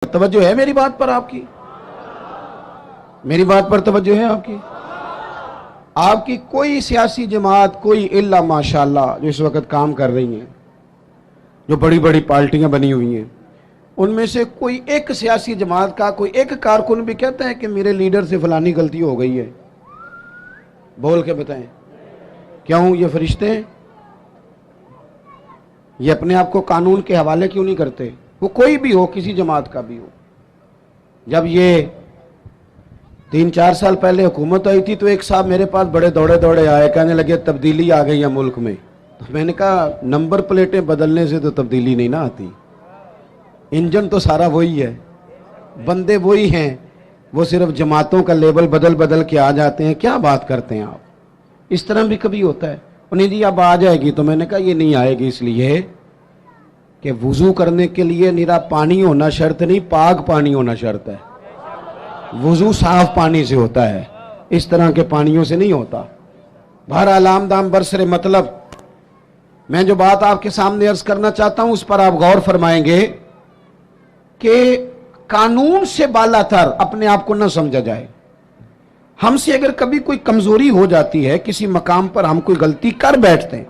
توجہ ہے میری بات پر آپ کی؟ میری بات پر توجہ ہے آپ کی؟ آپ کی کوئی سیاسی جماعت، کوئی الا ماشاءاللہ جو اس وقت کام کر رہی ہیں، جو بڑی بڑی پارٹیاں بنی ہوئی ہیں، ان میں سے کوئی ایک سیاسی جماعت کا کوئی ایک کارکن بھی کہتا ہے کہ میرے لیڈر سے فلانی غلطی ہو گئی ہے؟ بول کے بتائیں۔ کیوں؟ یہ فرشتے ہیں؟ یہ اپنے آپ کو قانون کے حوالے کیوں نہیں کرتے؟ وہ کوئی بھی ہو، کسی جماعت کا بھی ہو۔ جب یہ 3-4 سال پہلے حکومت آئی تھی تو ایک صاحب میرے پاس بڑے دوڑے آئے، کہنے لگے تبدیلی آ گئی ہے ملک میں۔ تو میں نے کہا نمبر پلیٹیں بدلنے سے تو تبدیلی نہیں نہ آتی، انجن تو سارا وہی ہے، بندے وہی ہیں، وہ صرف جماعتوں کا لیبل بدل کے آ جاتے ہیں۔ کیا بات کرتے ہیں آپ؟ اس طرح بھی کبھی ہوتا ہے؟ انہیں جی اب آ جائے گی، تو میں نے کہا یہ نہیں آئے گی، اس لیے کہ وضو کرنے کے لیے نیرا پانی ہونا شرط نہیں، پاک پانی ہونا شرط ہے۔ وضو صاف پانی سے ہوتا ہے، اس طرح کے پانیوں سے نہیں ہوتا۔ بہرحال آمدام برسر مطلب، میں جو بات آپ کے سامنے عرض کرنا چاہتا ہوں اس پر آپ غور فرمائیں گے کہ قانون سے بالا تر اپنے آپ کو نہ سمجھا جائے۔ ہم سے اگر کبھی کوئی کمزوری ہو جاتی ہے، کسی مقام پر ہم کوئی غلطی کر بیٹھتے ہیں،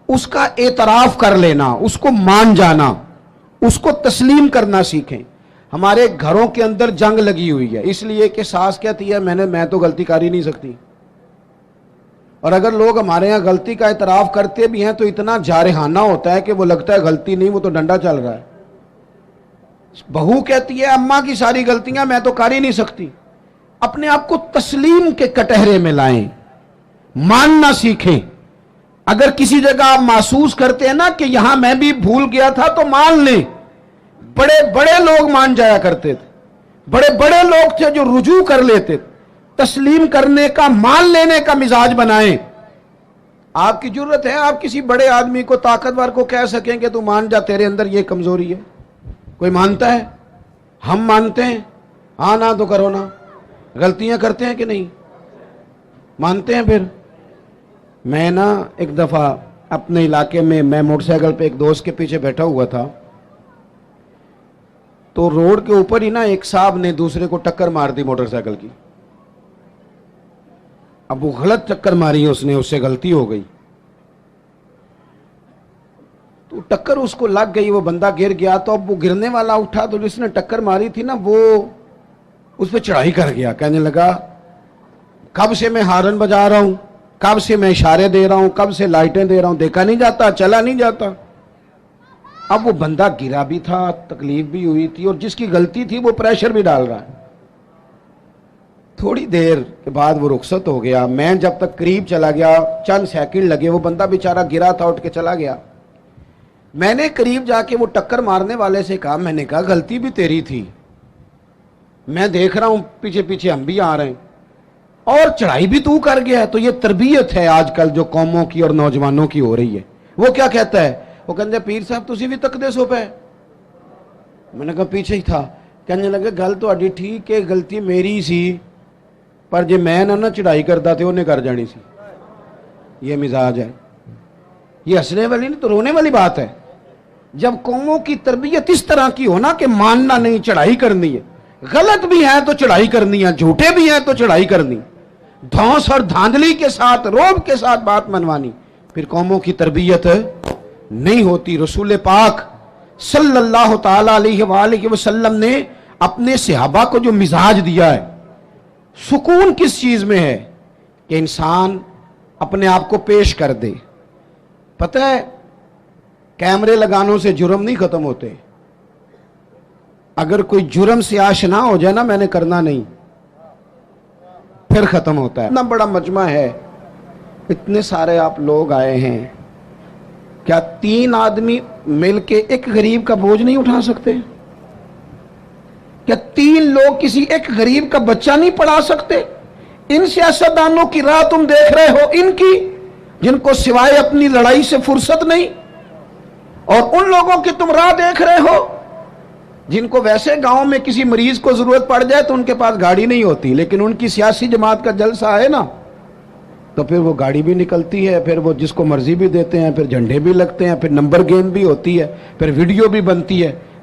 اس کا اعتراف کر لینا، اس کو مان جانا، اس کو تسلیم کرنا سیکھیں۔ ہمارے گھروں کے اندر جنگ لگی ہوئی ہے، اس لیے کہ ساس کہتی ہے میں تو غلطی کر ہی نہیں سکتی، اور اگر لوگ ہمارے ہاں غلطی کا اعتراف کرتے بھی ہیں تو اتنا جارحانہ ہوتا ہے کہ وہ لگتا ہے غلطی نہیں، وہ تو ڈنڈا چل رہا ہے۔ بہو کہتی ہے اماں کی ساری غلطیاں میں تو کر ہی نہیں سکتی۔ اپنے آپ کو تسلیم کے کٹہرے میں لائیں، ماننا سیکھیں۔ اگر کسی جگہ آپ محسوس کرتے ہیں نا کہ یہاں میں بھی بھول گیا تھا تو مان لیں۔ بڑے بڑے لوگ مان جایا کرتے تھے، بڑے بڑے لوگ تھے جو رجوع کر لیتے تھے۔ تسلیم کرنے کا، مان لینے کا مزاج بنائیں۔ آپ کی جرت ہے آپ کسی بڑے آدمی کو، طاقتور کو کہہ سکیں کہ تو مان جا، تیرے اندر یہ کمزوری ہے؟ کوئی مانتا ہے؟ ہم مانتے ہیں؟ ہاں نہ تو کرو نا۔ غلطیاں کرتے ہیں کہ نہیں؟ مانتے ہیں پھر؟ میں نا ایک دفعہ اپنے علاقے میں موٹر سائیکل پہ ایک دوست کے پیچھے بیٹھا ہوا تھا، تو روڈ کے اوپر ہی نا ایک صاحب نے دوسرے کو ٹکر مار دی موٹر سائیکل کی۔ اب وہ غلط ٹکر ماری ہے، اس سے غلطی ہو گئی تو ٹکر اس کو لگ گئی، وہ بندہ گر گیا۔ تو اب وہ گرنے والا اٹھا تو جس نے ٹکر ماری تھی نا وہ اس پہ چڑھائی کر گیا، کہنے لگا کب سے میں ہارن بجا رہا ہوں، کب سے میں اشارے دے رہا ہوں، کب سے لائٹیں دے رہا ہوں، دیکھا نہیں جاتا، چلا نہیں جاتا۔ اب وہ بندہ گرا بھی تھا، تکلیف بھی ہوئی تھی، اور جس کی غلطی تھی وہ پریشر بھی ڈال رہا ہے۔ تھوڑی دیر کے بعد وہ رخصت ہو گیا۔ میں جب تک قریب چلا گیا، چند سیکنڈ لگے، وہ بندہ بیچارہ گرا تھا، اٹھ کے چلا گیا۔ میں نے قریب جا کے وہ ٹکر مارنے والے سے کہا، میں نے کہا غلطی بھی تیری تھی، میں دیکھ رہا ہوں پیچھے پیچھے ہم بھی آ رہے ہیں، اور چڑھائی بھی تو کر گیا ہے۔ تو یہ تربیت ہے آج کل جو قوموں کی اور نوجوانوں کی ہو رہی ہے۔ وہ کیا کہتا ہے؟ وہ کہتے پیر صاحب تسی بھی تکدے سو پہ؟ میں نے کہا پیچھے ہی تھا۔ کہنے لگے گل تو اڈی ٹھیک ہے، غلطی میری سی، پر جے میں نہ چڑھائی کرتا تھے انہیں کر جانی سی۔ یہ مزاج ہے، یہ ہنسنے والی نہیں تو رونے والی بات ہے۔ جب قوموں کی تربیت اس طرح کی ہونا کہ ماننا نہیں، چڑھائی کرنی ہے، غلط بھی ہے تو چڑھائی کرنی ہے، جھوٹے بھی ہیں تو چڑھائی کرنی، دھونس اور دھاندلی کے ساتھ، روب کے ساتھ بات منوانی، پھر قوموں کی تربیت نہیں ہوتی۔ رسول پاک صلی اللہ تعالی علیہ وآلہ وسلم نے اپنے صحابہ کو جو مزاج دیا ہے، سکون کس چیز میں ہے کہ انسان اپنے آپ کو پیش کر دے۔ پتہ ہے کیمرے لگانوں سے جرم نہیں ختم ہوتے۔ اگر کوئی جرم سے آشنا ہو جائے نا میں نے کرنا نہیں، پھر ختم ہوتا ہے۔ اتنا بڑا مجمع ہے، اتنے سارے آپ لوگ آئے ہیں، کیا 3 آدمی مل کے ایک غریب کا بوجھ نہیں اٹھا سکتے؟ کیا 3 لوگ کسی ایک غریب کا بچہ نہیں پڑھا سکتے؟ ان سیاستدانوں کی راہ تم دیکھ رہے ہو، ان کی جن کو سوائے اپنی لڑائی سے فرصت نہیں، اور ان لوگوں کی تم راہ دیکھ رہے ہو جن کو ویسے گاؤں میں کسی مریض کو ضرورت پڑ جائے تو ان کے پاس گاڑی نہیں ہوتی، لیکن ان کی سیاسی جماعت کا جلسہ ہے نا تو پھر وہ گاڑی بھی نکلتی ہے، پھر وہ جس کو مرضی بھی دیتے ہیں، پھر جھنڈے بھی لگتے ہیں، پھر نمبر گیم بھی ہوتی ہے، پھر ویڈیو بھی بنتی ہے۔